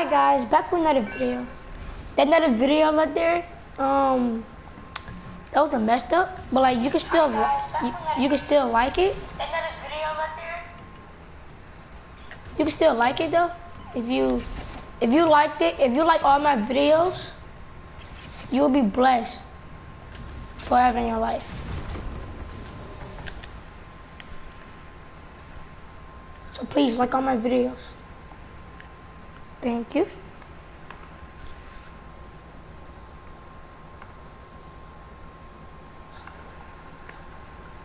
Alright guys, back with another video. That another video right there, that was a messed up, but like you can still you can still like it. That another video right there. You can still like it though. If you liked it, if you like all my videos, you'll be blessed forever in your life. So please like all my videos. Thank you.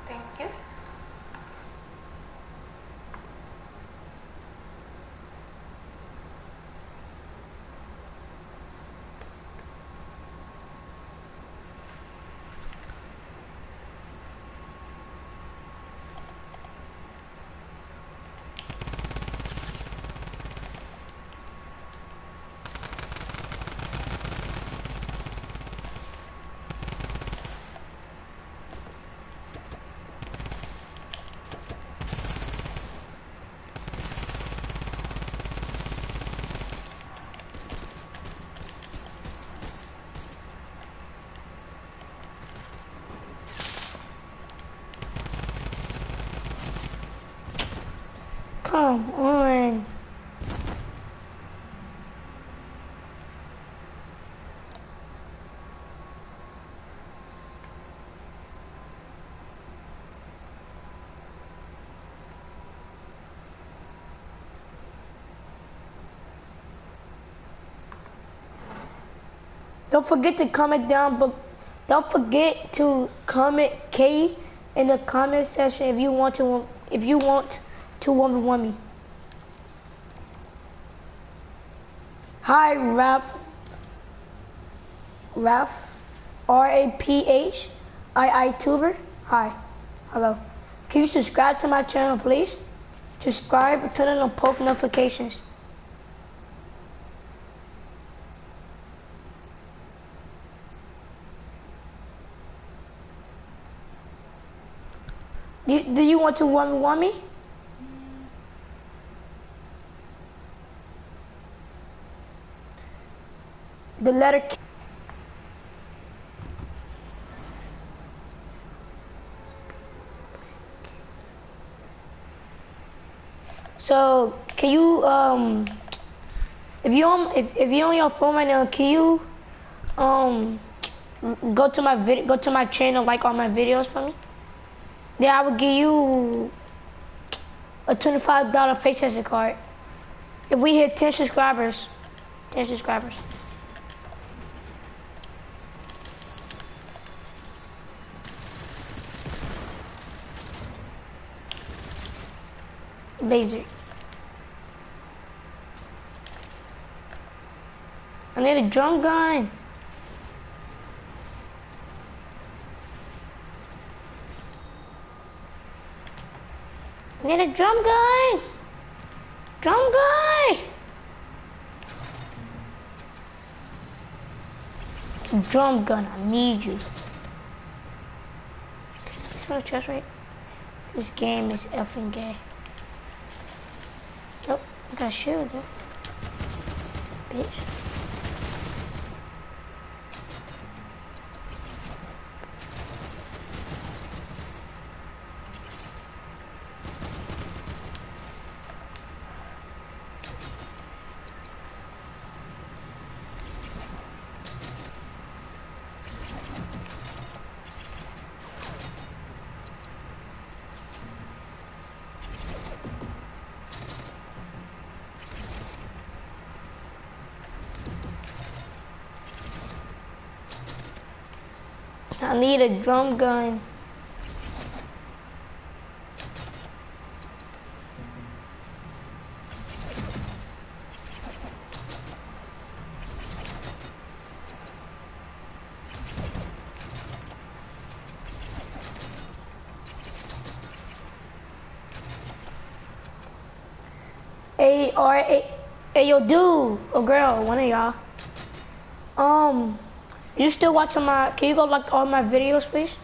Thank you. Come on. Don't forget to comment down, but don't forget to comment K in the comment section if you want to 1v1 me. Hi, Raph, R-A-P-H-I-I tuber. Hi, hello. Can you subscribe to my channel, please? Subscribe, turn on post notifications. Do you want to 1v1 me? The letter K. So can you if you're on your phone right now, can you go to my channel, like all my videos for me? Then I will give you a $25 PlayStation card if we hit 10 subscribers. 10 subscribers. Laser. I need a drum gun. I need a drum gun. Drum gun. Drum gun, I need you. That's what I trust, right? This game is effing gay. Oh, I got a shield though. Bitch. I need a drum gun. Hey, yo, dude or girl, one of y'all. You still watching my? Can you go like all my videos, please?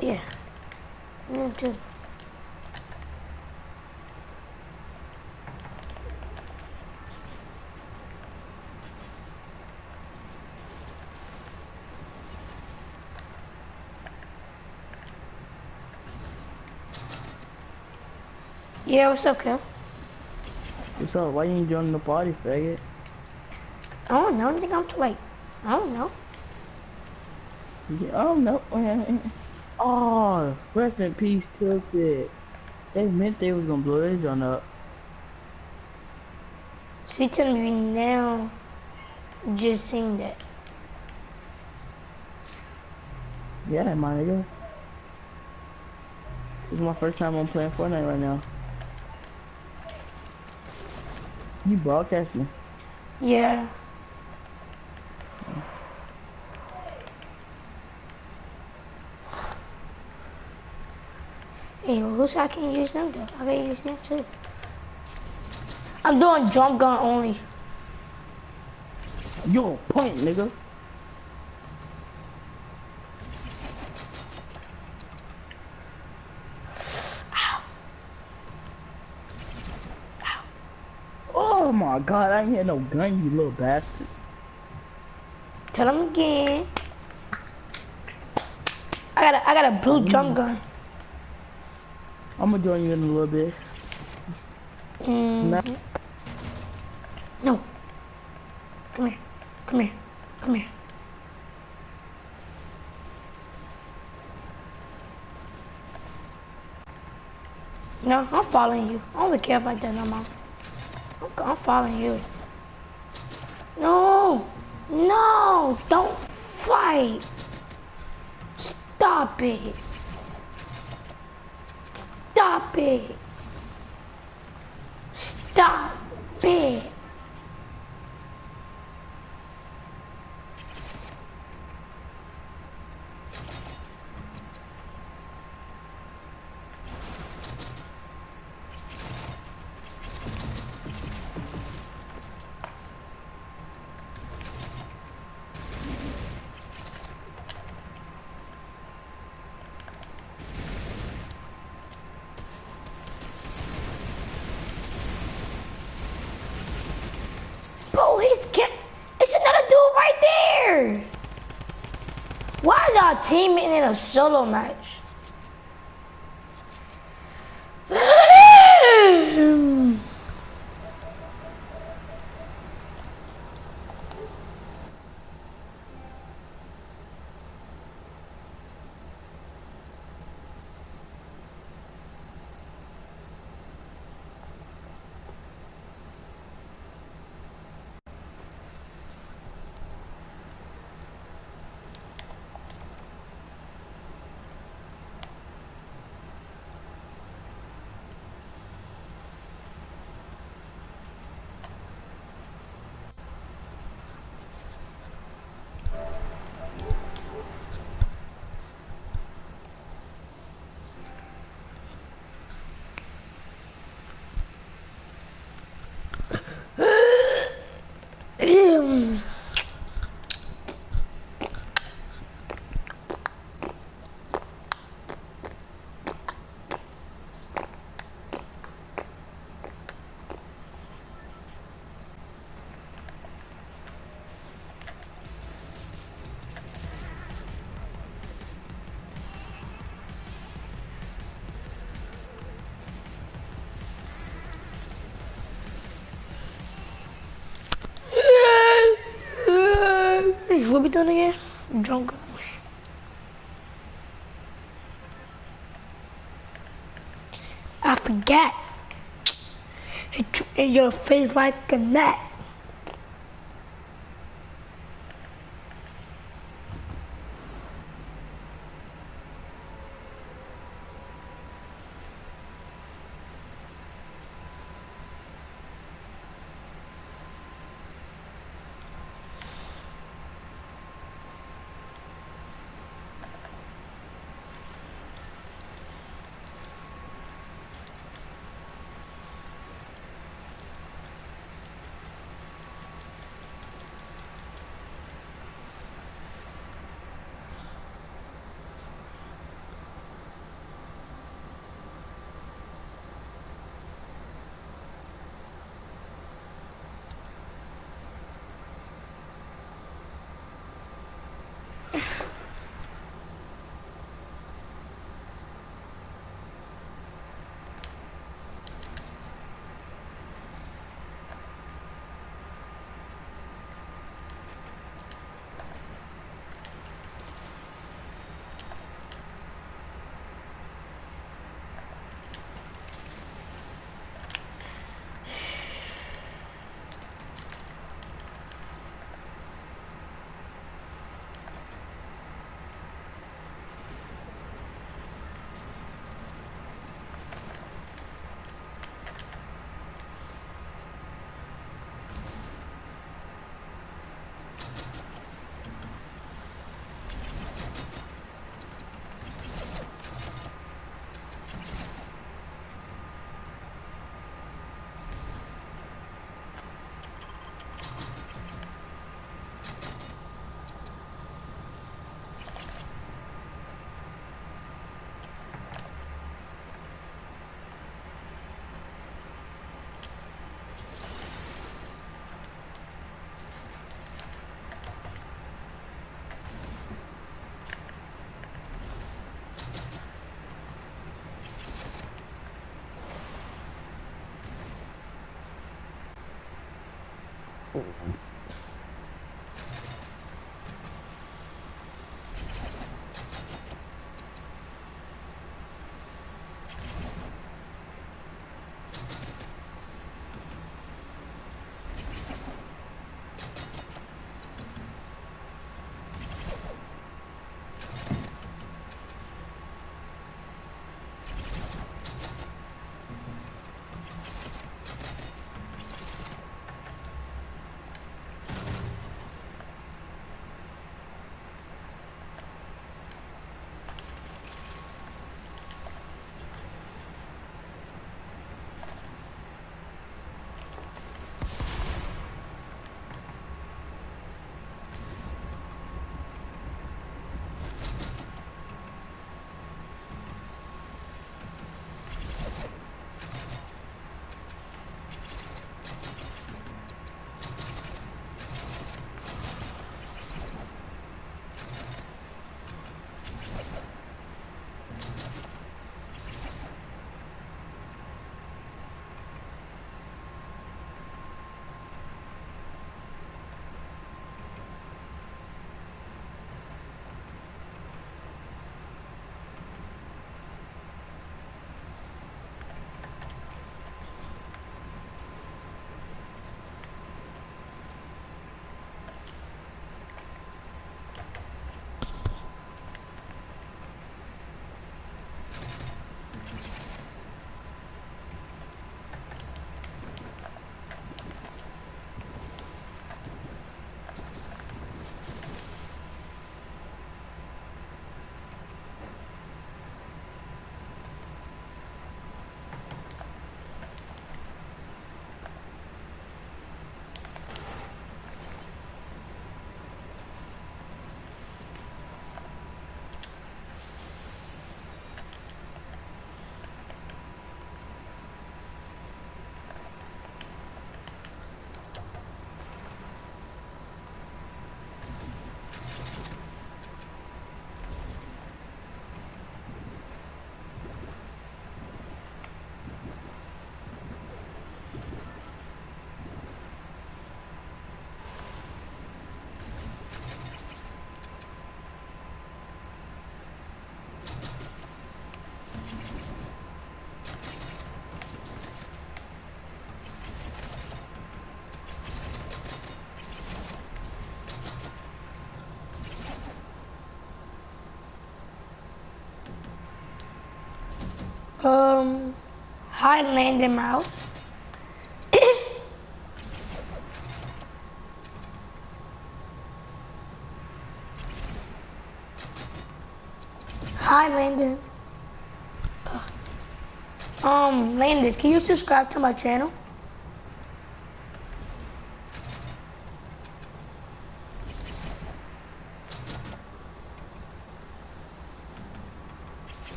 Yeah. Me too. Yeah, what's up, Kel? What's up? Why you ain't joining the party, faggot? I don't know. I think I'm too late. I don't know. Yeah, I don't know. Oh, rest in peace, Tilted. They meant they was gonna blow this on up. She telling me now, just seen that. Yeah, my nigga. This is my first time I'm playing Fortnite right now. You broadcasting? Yeah. Hey, well, who's I can use them though? I can use them too. I'm doing jump gun only. Yo, point, nigga. Oh my god, I ain't had no gun, you little bastard. Tell them again. I got a blue jump gun. I'm gonna join you in a little bit. Nah. No. Come here. Come here. Come here. No, I'm following you. I don't really care about that no more. I'm following you. No. No. Don't fight. Stop it. Stop it. Stop it. Bro, it's another dude right there. Why is our teammate in a solo match? What we doing again? Drunk. I forgot. Hit you in your face like a gnat. Um, Hi, Landon Mouse. Hi, Landon. Landon, can you subscribe to my channel?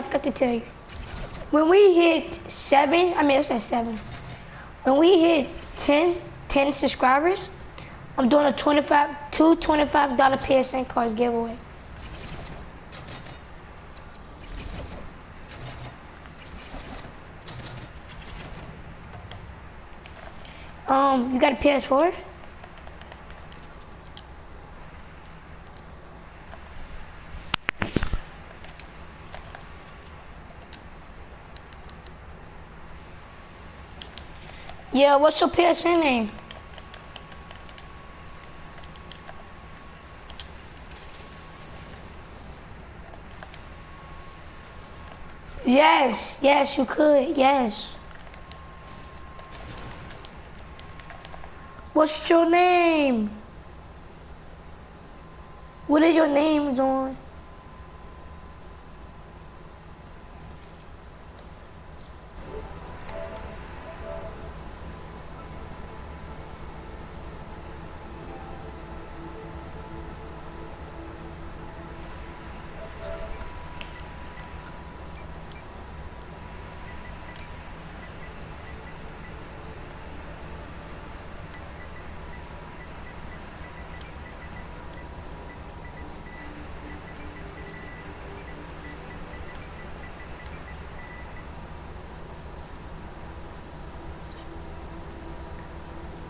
I forgot to tell you. When we hit 7, I mean, I said 7. When we hit 10 subscribers, I'm doing a two $25 PSN cards giveaway. You got a PS4? Yeah, what's your PSN name? Yes, you could, yes. What's your name? What are your names on?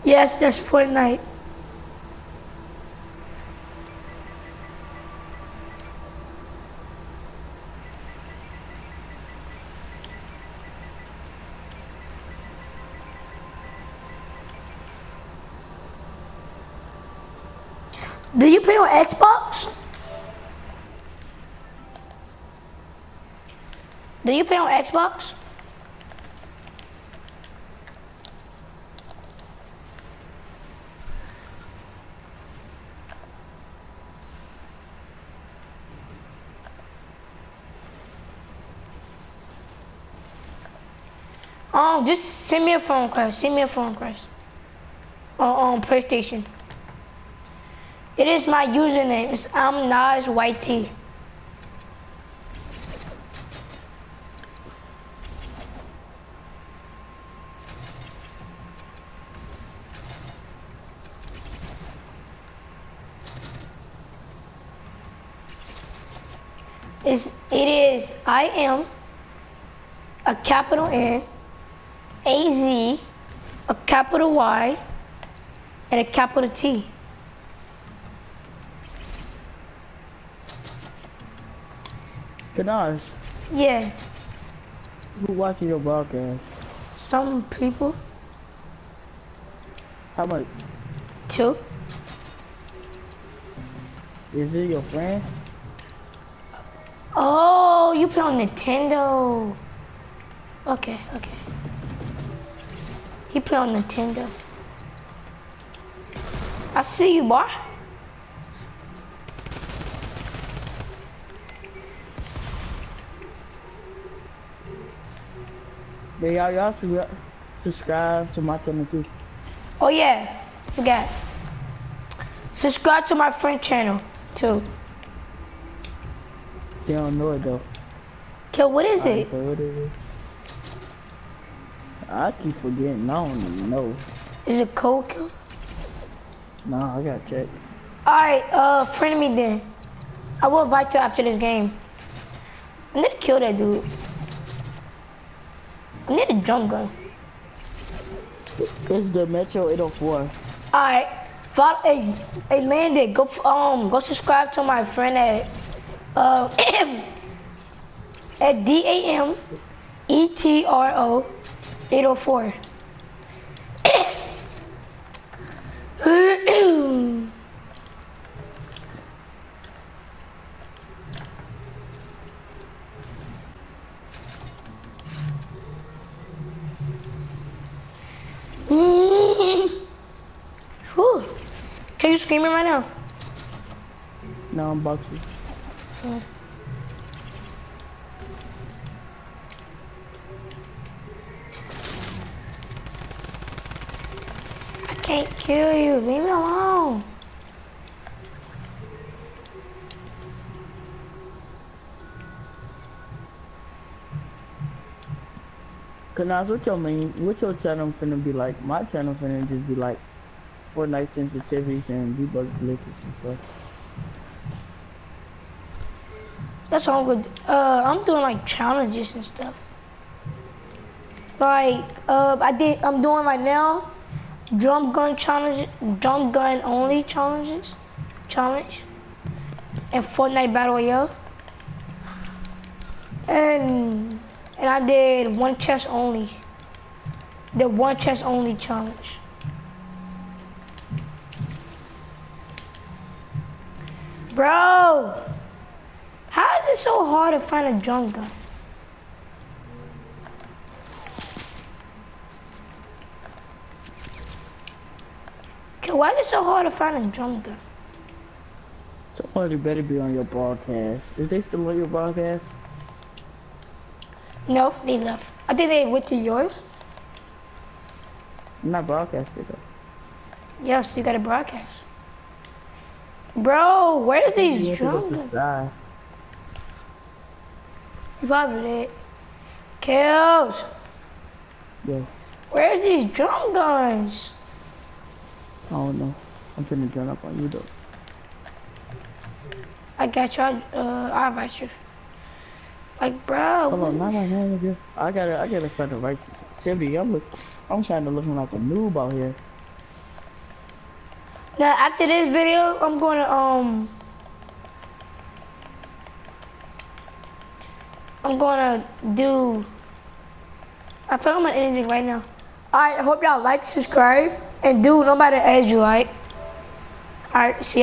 Yes, that's Fortnite. Do you play on Xbox? Do you play on Xbox? Just send me a phone request. Send me a phone request. On PlayStation. It is my username. It's Nas YT. It is I am a capital N, a Z, a capital Y, and a capital T. Kanaj, Yeah. who watching your broadcast? Some people. How much? 2. Is it your friends? Oh, you play on Nintendo. Okay. He play on Nintendo. I see you, boy. Yeah, y'all should subscribe to my channel too. Oh yeah, forgot. Subscribe to my friend channel too. They don't know it though. Kill, what is it? So what is it? I keep forgetting. I don't even know. Is it cold kill? Nah, I gotta check. Alright, friend me then. I will invite you after this game. I need to kill that dude. I need a drum gun. It's the Metro 804. Alright, follow, hey, Landon, go subscribe to my friend at at DAMETRO 804. Whew. Can you scream it right now? No, I'm about to. I can't kill you. Leave me alone. Kanaz, what your channel finna be like? My channel finna just be like Fortnite sensitivities and debug glitches and stuff. That's all good. I'm doing like challenges and stuff. Like, I'm doing right now drum gun only challenge, and Fortnite Battle Royale. And I did one chest only. The one chest only challenge. Bro, how is it so hard to find a drum gun? Okay, why is it so hard to find a drum gun? Somebody better be on your broadcast. Is they still on your broadcast? No, they left. I think they went to yours. I'm not broadcasted though. Yes, you got a broadcast. Bro, where's these You drum have to go to guns? Sky. You probably did. Kills. Yeah, Where's these drum guns? I don't know. I'm finna join up on you though. I got you. I'll invite you. Like, bro. Hold on, no. I gotta find the right sensitivity. I'm kinda looking like a noob out here. Now after this video, I'm gonna do. I feel I'm ending right now. Alright, I hope y'all like, subscribe, and do no matter age you like. Alright, see ya.